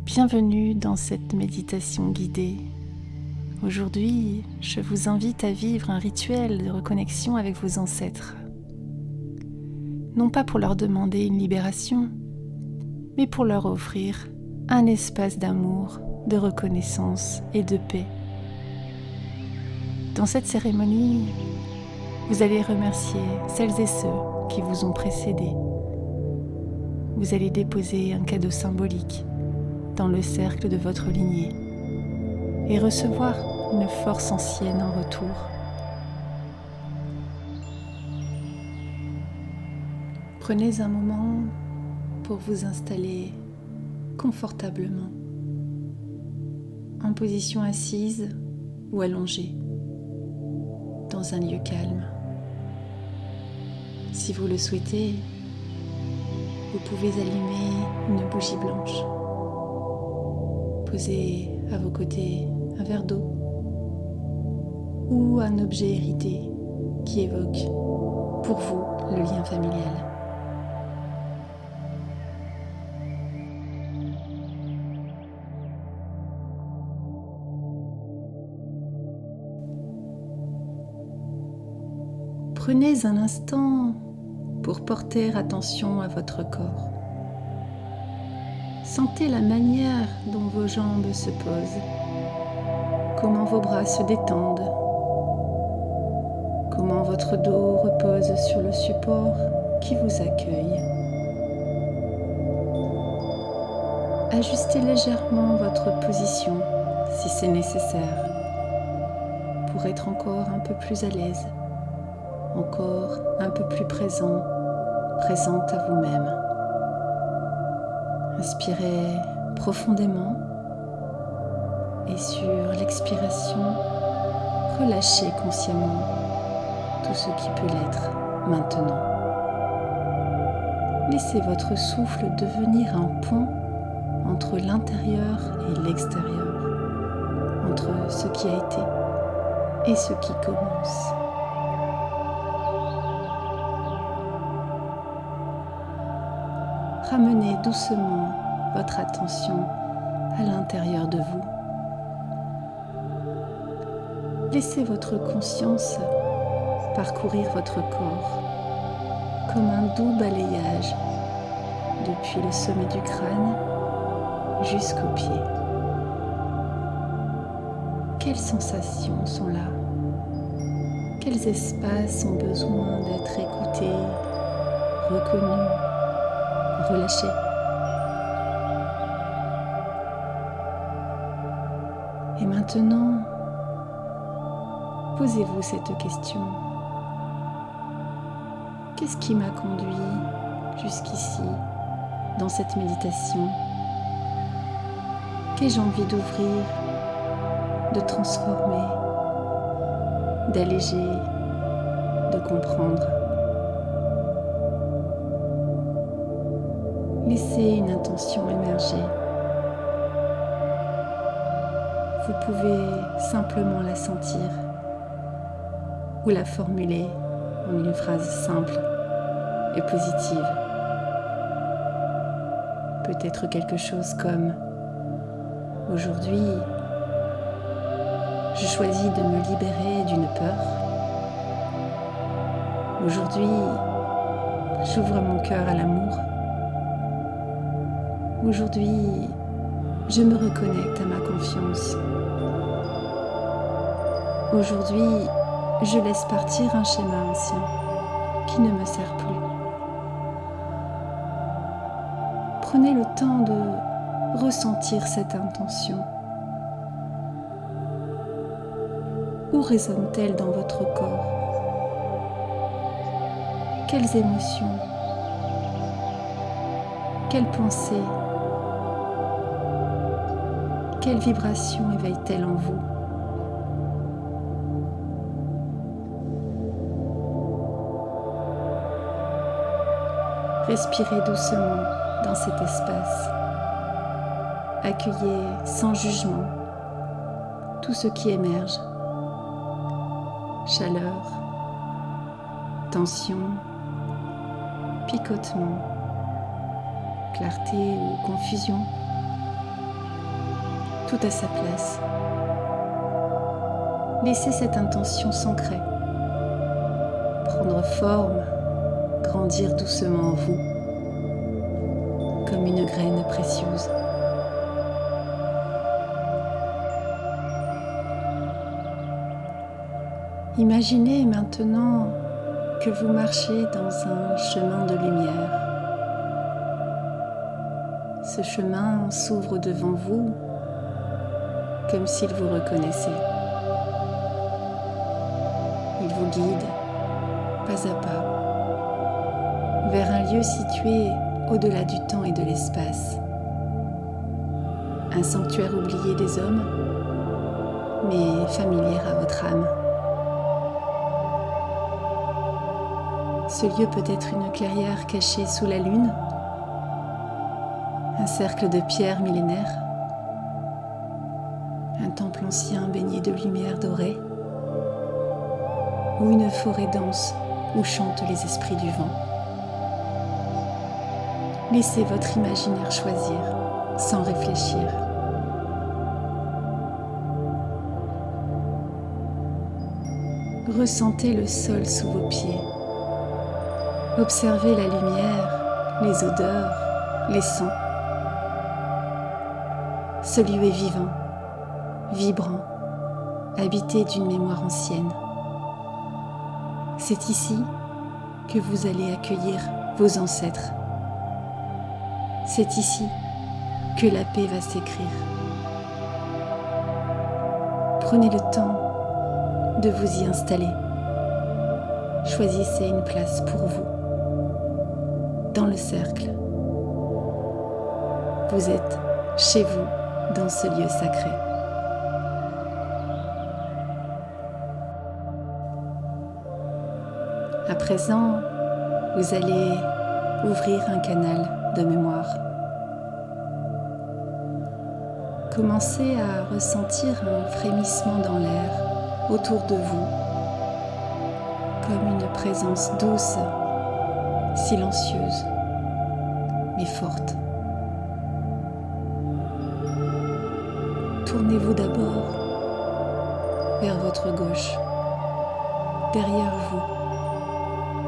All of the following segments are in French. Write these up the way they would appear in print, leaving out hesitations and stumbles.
Bienvenue dans cette méditation guidée. Aujourd'hui, je vous invite à vivre un rituel de reconnexion avec vos ancêtres. Non pas pour leur demander une libération, mais pour leur offrir un espace d'amour, de reconnaissance et de paix. Dans cette cérémonie, vous allez remercier celles et ceux qui vous ont précédés. Vous allez déposer un cadeau symbolique dans le cercle de votre lignée et recevoir une force ancienne en retour. Prenez un moment pour vous installer confortablement, en position assise ou allongée, dans un lieu calme. Si vous le souhaitez, vous pouvez allumer une bougie blanche. Posez à vos côtés un verre d'eau ou un objet hérité qui évoque pour vous le lien familial. Prenez un instant pour porter attention à votre corps. Sentez la manière dont vos jambes se posent, comment vos bras se détendent, comment votre dos repose sur le support qui vous accueille. Ajustez légèrement votre position si c'est nécessaire pour être encore un peu plus à l'aise, encore un peu plus présente à vous-même. Inspirez profondément et sur l'expiration, relâchez consciemment tout ce qui peut l'être maintenant. Laissez votre souffle devenir un pont entre l'intérieur et l'extérieur, entre ce qui a été et ce qui commence. Ramenez doucement votre attention à l'intérieur de vous. Laissez votre conscience parcourir votre corps comme un doux balayage depuis le sommet du crâne jusqu'aux pieds. Quelles sensations sont là? Quels espaces ont besoin d'être écoutés, reconnus, relâchez. Et maintenant, posez-vous cette question. Qu'est-ce qui m'a conduit jusqu'ici dans cette méditation? Qu'ai-je envie d'ouvrir, de transformer, d'alléger, de comprendre? Laissez une intention émerger. Vous pouvez simplement la sentir ou la formuler en une phrase simple et positive. Peut-être quelque chose comme « Aujourd'hui, je choisis de me libérer d'une peur. Aujourd'hui, j'ouvre mon cœur à l'amour. Aujourd'hui, je me reconnecte à ma confiance. Aujourd'hui, je laisse partir un schéma ancien qui ne me sert plus. » Prenez le temps de ressentir cette intention. Où résonne-t-elle dans votre corps? Quelles émotions? Quelles pensées? Quelle vibration éveille-t-elle en vous? Respirez doucement dans cet espace. Accueillez sans jugement tout ce qui émerge. Chaleur, tension, picotement, clarté ou confusion. tout à sa place. Laissez cette intention s'ancrer, prendre forme, grandir doucement en vous, comme une graine précieuse. Imaginez maintenant que vous marchez dans un chemin de lumière. Ce chemin s'ouvre devant vous comme s'il vous reconnaissait. Il vous guide, pas à pas, vers un lieu situé au-delà du temps et de l'espace. Un sanctuaire oublié des hommes, mais familier à votre âme. Ce lieu peut être une clairière cachée sous la lune, un cercle de pierres millénaires, un temple ancien baigné de lumière dorée, ou une forêt dense où chantent les esprits du vent. Laissez votre imaginaire choisir, sans réfléchir. Ressentez le sol sous vos pieds. Observez la lumière, les odeurs, les sons. Ce lieu est vivant, vibrant, habité d'une mémoire ancienne. C'est ici que vous allez accueillir vos ancêtres. C'est ici que la paix va s'écrire. Prenez le temps de vous y installer. Choisissez une place pour vous, dans le cercle. Vous êtes chez vous dans ce lieu sacré. À présent, vous allez ouvrir un canal de mémoire. Commencez à ressentir un frémissement dans l'air autour de vous, comme une présence douce, silencieuse, mais forte. Tournez-vous d'abord vers votre gauche, derrière vous,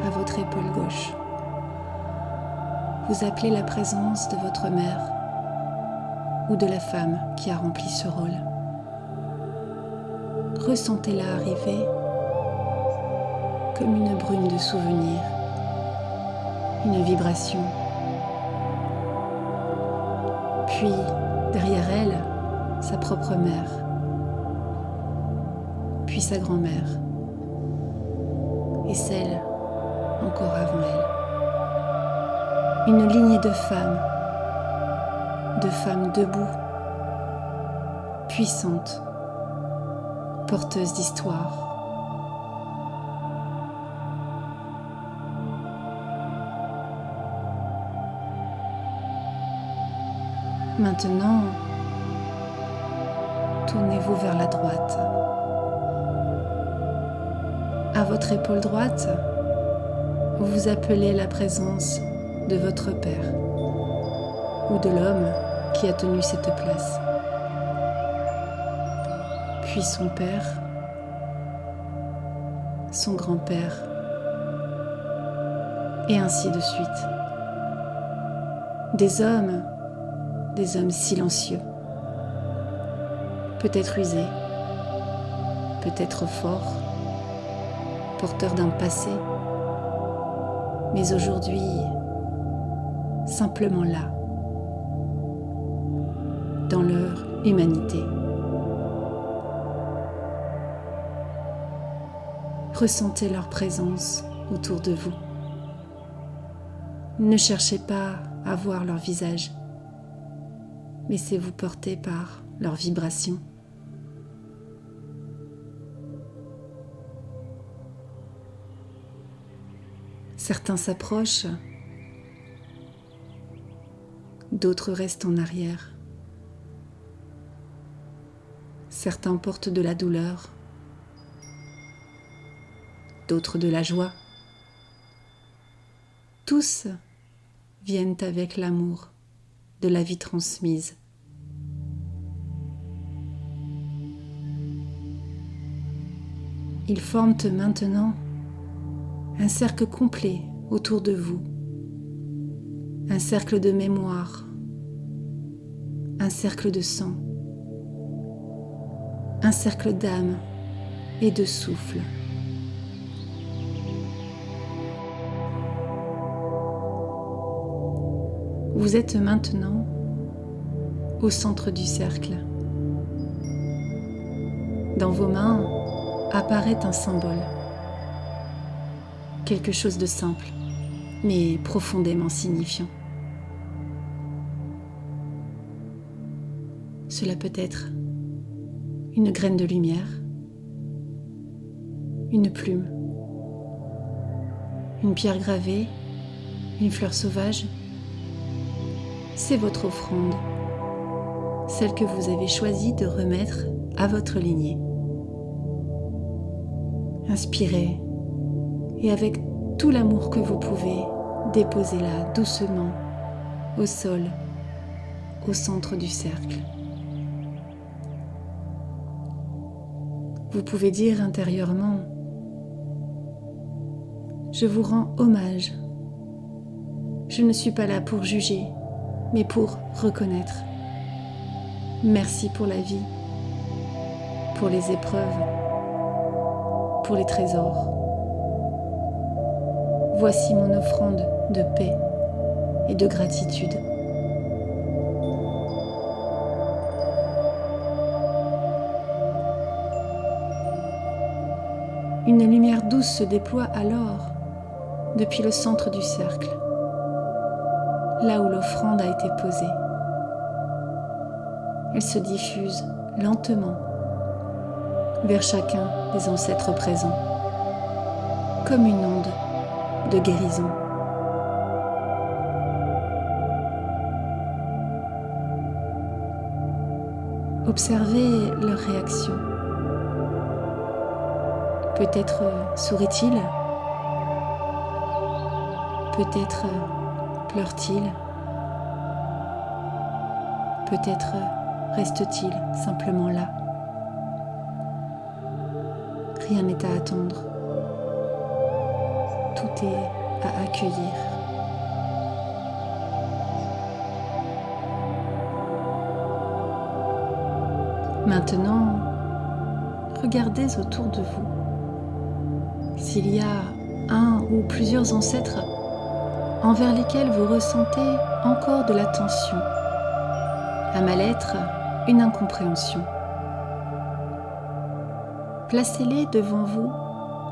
à votre épaule gauche. Vous appelez la présence de votre mère ou de la femme qui a rempli ce rôle. Ressentez-la arriver comme une brume de souvenirs, une vibration. Puis, derrière elle, sa propre mère, puis sa grand-mère, et celle encore avant elle. Une lignée de femmes debout, puissantes, porteuses d'histoire. Maintenant, tournez-vous vers la droite. À votre épaule droite, vous appelez la présence de votre père ou de l'homme qui a tenu cette place, puis son père, son grand-père, et ainsi de suite. Des hommes silencieux, peut-être usés, peut-être forts, porteurs d'un passé, mais aujourd'hui simplement là, dans leur humanité. Ressentez leur présence autour de vous. Ne cherchez pas à voir leur visage. Laissez-vous porter par leurs vibrations. Certains s'approchent, d'autres restent en arrière. Certains portent de la douleur, d'autres de la joie. Tous viennent avec l'amour de la vie transmise. Ils forment maintenant un cercle complet autour de vous, un cercle de mémoire, un cercle de sang, un cercle d'âme et de souffle. Vous êtes maintenant au centre du cercle. Dans vos mains apparaît un symbole, quelque chose de simple, mais profondément signifiant. Cela peut être une graine de lumière, une plume, une pierre gravée, une fleur sauvage. C'est votre offrande, celle que vous avez choisi de remettre à votre lignée. Inspirez et avec tout l'amour que vous pouvez, déposez-la doucement au sol, au centre du cercle. Vous pouvez dire intérieurement: je vous rends hommage. Je ne suis pas là pour juger, mais pour reconnaître. Merci pour la vie, pour les épreuves, pour les trésors. Voici mon offrande de paix et de gratitude. Une lumière douce se déploie alors depuis le centre du cercle, là où l'offrande a été posée. Elle se diffuse lentement vers chacun des ancêtres présents, comme une onde de guérison. Observez leur réaction. Peut-être sourit-il, peut-être pleure-t-il, peut-être reste-t-il simplement là. Rien n'est à attendre, tout est à accueillir. Maintenant, regardez autour de vous. S'il y a un ou plusieurs ancêtres envers lesquels vous ressentez encore de la tension, un mal-être, une incompréhension, placez-les devant vous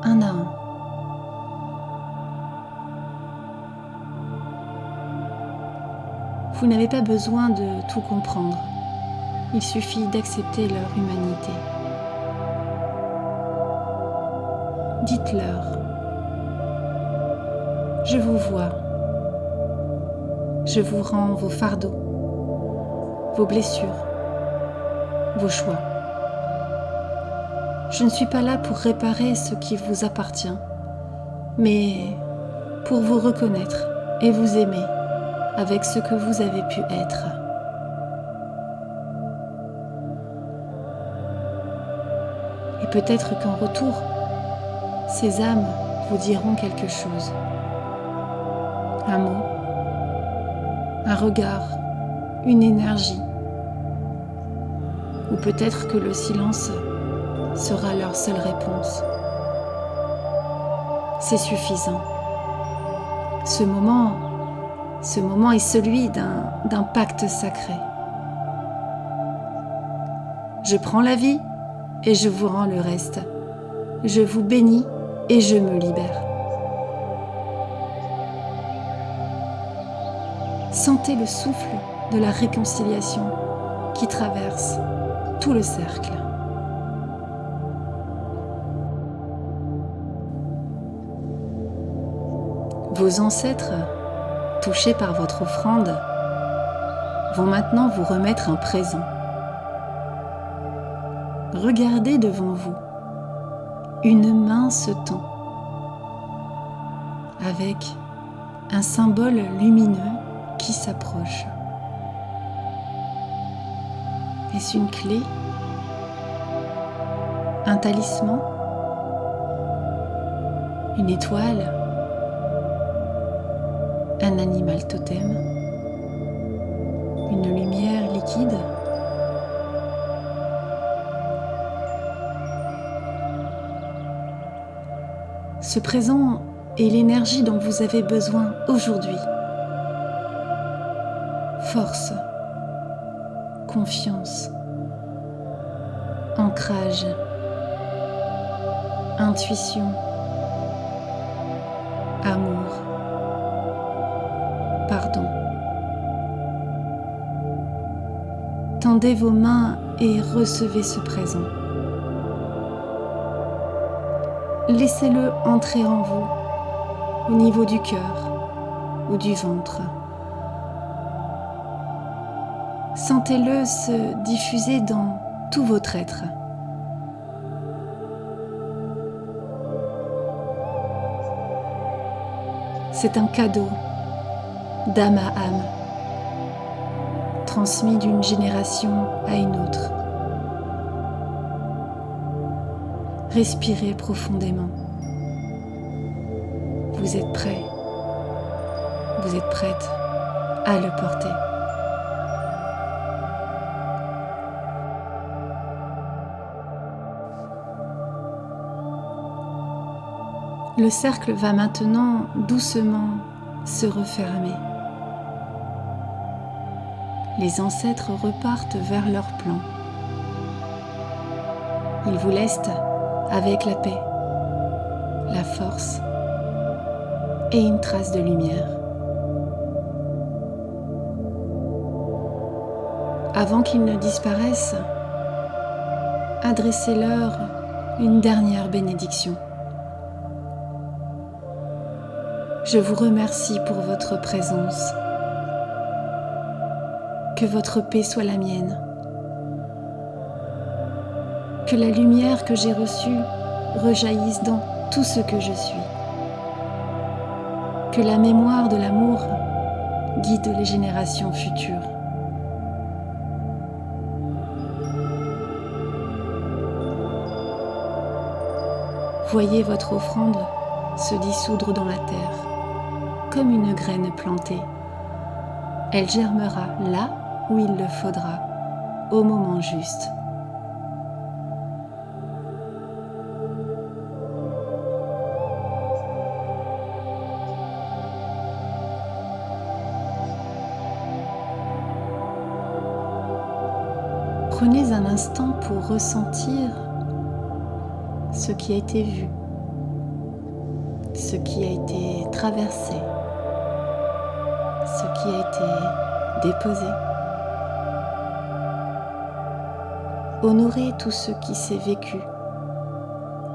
un à un. Vous n'avez pas besoin de tout comprendre, il suffit d'accepter leur humanité. Dites-leur: je vous vois, je vous rends vos fardeaux, vos blessures, vos choix. Je ne suis pas là pour réparer ce qui vous appartient, mais pour vous reconnaître et vous aimer avec ce que vous avez pu être. Et peut-être qu'en retour, ces âmes vous diront quelque chose. Un mot, un regard, une énergie. Ou peut-être que le silence sera leur seule réponse. C'est suffisant. Ce moment est celui d'un pacte sacré. Je prends la vie et je vous rends le reste. Je vous bénis et je me libère. Sentez le souffle de la réconciliation qui traverse tout le cercle. Vos ancêtres, touchés par votre offrande, vont maintenant vous remettre un présent. Regardez devant vous une mince temps avec un symbole lumineux qui s'approche. Est-ce une clé? Un talisman? une étoile, un animal totem, une lumière liquide. Ce présent est l'énergie dont vous avez besoin aujourd'hui. Force, confiance, ancrage, intuition, amour, pardon. Tendez vos mains et recevez ce présent. Laissez-le entrer en vous, au niveau du cœur ou du ventre. Sentez-le se diffuser dans tout votre être. C'est un cadeau d'âme à âme, transmis d'une génération à une autre. Respirez profondément. Vous êtes prêt, vous êtes prête à le porter. Le cercle va maintenant doucement se refermer. Les ancêtres repartent vers leur plan. Ils vous laissent avec la paix, la force et une trace de lumière. Avant qu'ils ne disparaissent, adressez-leur une dernière bénédiction. Je vous remercie pour votre présence. Que votre paix soit la mienne. Que la lumière que j'ai reçue rejaillisse dans tout ce que je suis. Que la mémoire de l'amour guide les générations futures. Voyez votre offrande se dissoudre dans la terre, comme une graine plantée. Elle germera là où il le faudra, au moment juste. Prenez un instant pour ressentir ce qui a été vu, ce qui a été traversé, ce qui a été déposé. Honorez tout ce qui s'est vécu,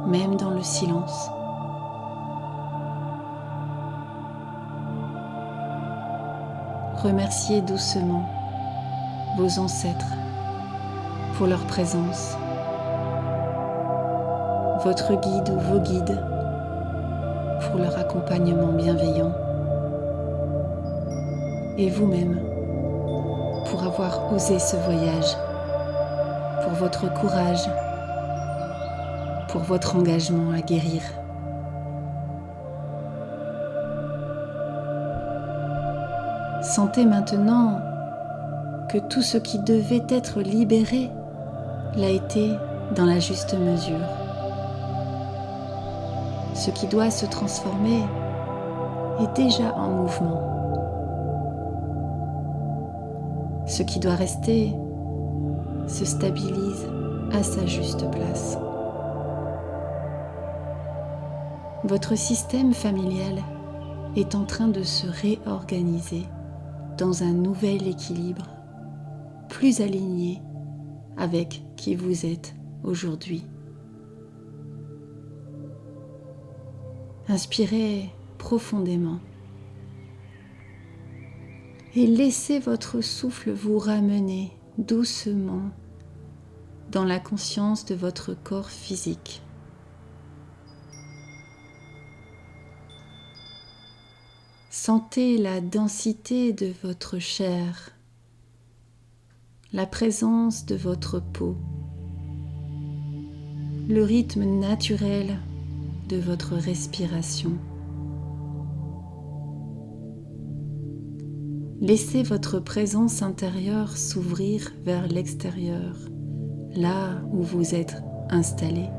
même dans le silence. Remerciez doucement vos ancêtres pour leur présence, votre guide ou vos guides pour leur accompagnement bienveillant, et vous-même pour avoir osé ce voyage, pour votre courage, pour votre engagement à guérir. Sentez maintenant que tout ce qui devait être libéré l'a été dans la juste mesure. Ce qui doit se transformer est déjà en mouvement. Ce qui doit rester se stabilise à sa juste place. Votre système familial est en train de se réorganiser dans un nouvel équilibre, plus aligné avec qui vous êtes aujourd'hui. Inspirez profondément et laissez votre souffle vous ramener doucement dans la conscience de votre corps physique. Sentez la densité de votre chair, la présence de votre peau, le rythme naturel de votre respiration. Laissez votre présence intérieure s'ouvrir vers l'extérieur, là où vous êtes installé.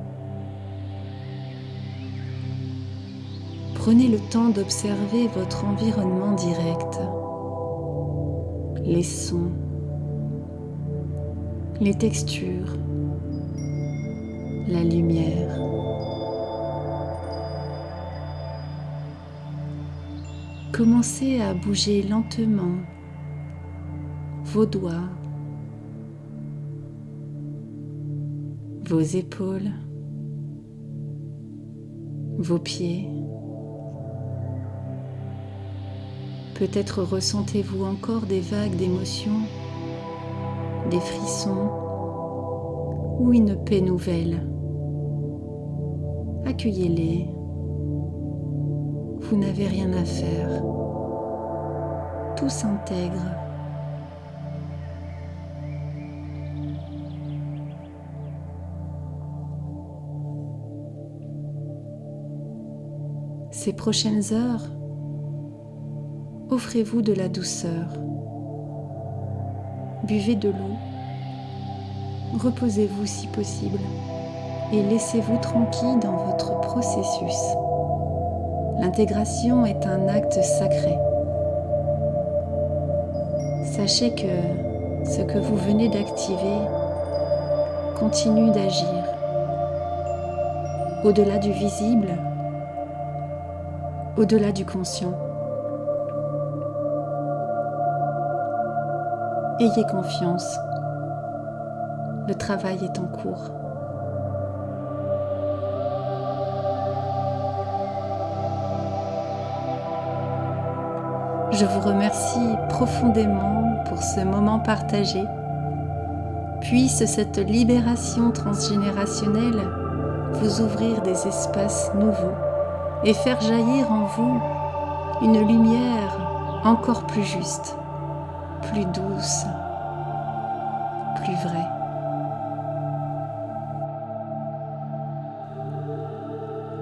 Prenez le temps d'observer votre environnement direct, les sons, les textures, la lumière. Commencez à bouger lentement vos doigts, vos épaules, vos pieds. Peut-être ressentez-vous encore des vagues d'émotions, des frissons ou une paix nouvelle. Accueillez-les. Vous n'avez rien à faire. Tout s'intègre. Ces prochaines heures, offrez-vous de la douceur. Buvez de l'eau. Reposez-vous si possible et laissez-vous tranquille dans votre processus. L'intégration est un acte sacré. Sachez que ce que vous venez d'activer continue d'agir au-delà du visible, au-delà du conscient. Ayez confiance, le travail est en cours. Je vous remercie profondément pour ce moment partagé. Puisse cette libération transgénérationnelle vous ouvrir des espaces nouveaux et faire jaillir en vous une lumière encore plus juste, plus douce, plus vraie.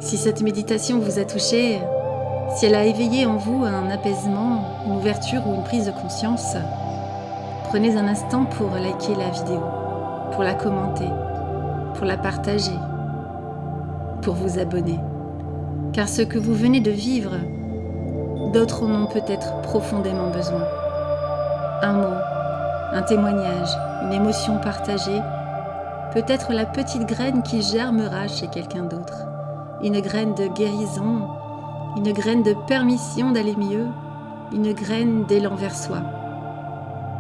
Si cette méditation vous a touché, si elle a éveillé en vous un apaisement, une ouverture ou une prise de conscience, prenez un instant pour liker la vidéo, pour la commenter, pour la partager, pour vous abonner. Car ce que vous venez de vivre, d'autres en ont peut-être profondément besoin. Un mot, un témoignage, une émotion partagée, peut-être la petite graine qui germera chez quelqu'un d'autre. Une graine de guérison, une graine de permission d'aller mieux, une graine d'élan vers soi.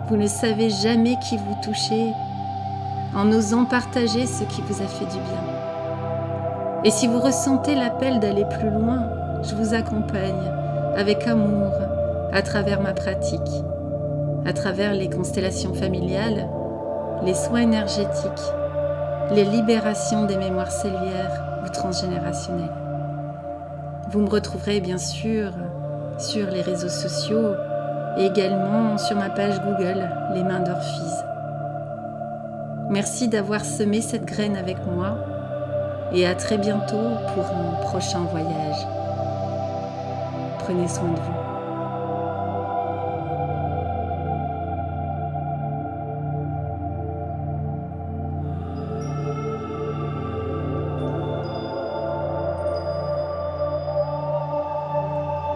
Vous ne savez jamais qui vous touchez en osant partager ce qui vous a fait du bien. Et si vous ressentez l'appel d'aller plus loin, je vous accompagne avec amour à travers ma pratique, à travers les constellations familiales, les soins énergétiques, les libérations des mémoires cellulaires ou transgénérationnelles. Vous me retrouverez bien sûr sur les réseaux sociaux et également sur ma page Google, Les Mains d'Orphise. Merci d'avoir semé cette graine avec moi et à très bientôt pour un prochain voyage. Prenez soin de vous.